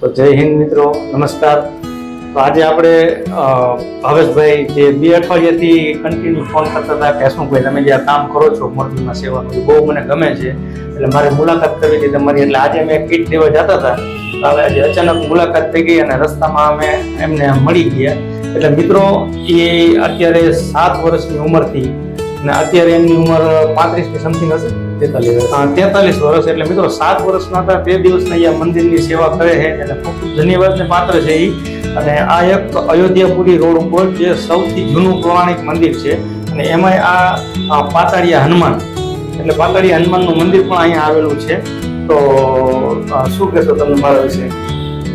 તો જય હિન્દ મિત્રો, નમસ્કાર. તો આજે આપણે ભાવેશભાઈ જે 2 અઠવાડિયાથી કન્ટિન્યુ ફોન કરતા હતા કે શું ભાઈ તમે જે આ કામ કરો છો મોરબીમાં સેવાનું, એ બહુ મને ગમે છે, એટલે મારે મુલાકાત કરવી હતી તમારી. એટલે આજે અમે કીટ દેવા જતા હતા, તો હવે આજે અચાનક મુલાકાત થઈ ગઈ અને રસ્તામાં અમે એમને મળી ગયા. એટલે મિત્રો એ અત્યારે 7 વર્ષની ઉંમરથી અને અત્યારે એમની ઉંમર 35 સમથિંગ હશે, 43 વર્ષ. એટલે મિત્રો 7 વર્ષના હતા, 2 દિવસના આ મંદિરની સેવા કરે છે, એટલે ખૂબ ધન્યવાદને પાત્ર છે એ. અને આ એક અયોધ્યાપુરી રોડ ઉપર જે સૌથી જૂનું પૌરાણિક મંદિર છે, અને એમાં આ પાતાળિયા હનુમાન, એટલે પાતાળિયા હનુમાનનું મંદિર પણ અહીંયા આવેલું છે. તો શું કહેશો તમે મારા વિશે?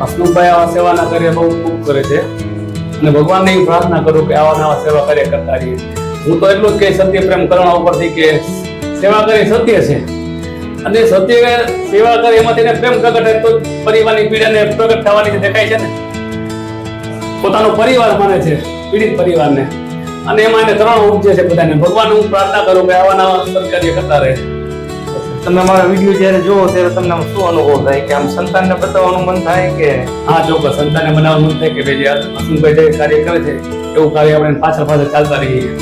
હસમુખભાઈ આવા સેવાના કાર્ય બહુ ખૂબ કરે છે, અને ભગવાનને એ પ્રાર્થના કરું કે આવા નવા સેવા કાર્ય કરતા રહીએ. હું તો એટલું જ કે સત્ય પ્રેમ કરુણા ઉપરથી કે સેવા કરી સત્ય છે, અને સત્ય સેવા કરે એમાંથી એને પ્રેમ પ્રગટ થાય તો પરિવારની પીડાને પ્રગટ થવાની દેખાય છે ને. પોતાનો પરિવાર માને છે, પીડિત પરિવારને, અને એમાં એને કરુણા ઉપજે છે બધાને. ભગવાન હું પ્રાર્થના કરું કે આવા નવા સત્કાર્ય કરતા રહે. તમે મારા વિડીયો જ્યારે જોવો ત્યારે તમને આમ શું અનુભવ થાય કે આમ સંતાનને બતાવવાનું મન થાય કે? હા, ચોક્કસ સંતાનને બનાવવાનું મન થાય કે ભાઈ જે હસમુખભાઈ જે કાર્ય કરે છે એવું કાર્ય આપણે પાછળ ચાલતા રહીએ.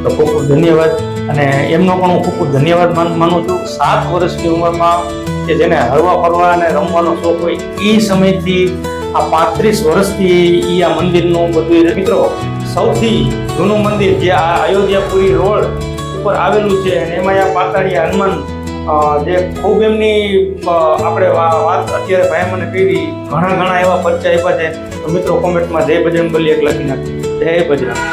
તો ખૂબ ખૂબ ધન્યવાદ. અને એમનો પણ હું ખૂબ ધન્યવાદ માનું છું. 7 વર્ષની ઉંમરમાં કે જેને હરવા ફરવા અને રમવાનો શોખ હોય, એ સમયથી આ 35 વર્ષથી એ આ મંદિરનું બધું. મિત્રો સૌથી જૂનું મંદિર જે આ અયોધ્યાપુરી રોડ ઉપર આવેલું છે, અને એમાં આ પાતાળિયા હનુમાન જે ખૂબ એમની આપણે વાત અત્યારે ભાઈ મને કરી, ઘણા એવા પરિચય આપ્યા છે. તો મિત્રો કોમેન્ટમાં જય બજરંગબલી એક લખી નાખી. જય બજરંગ.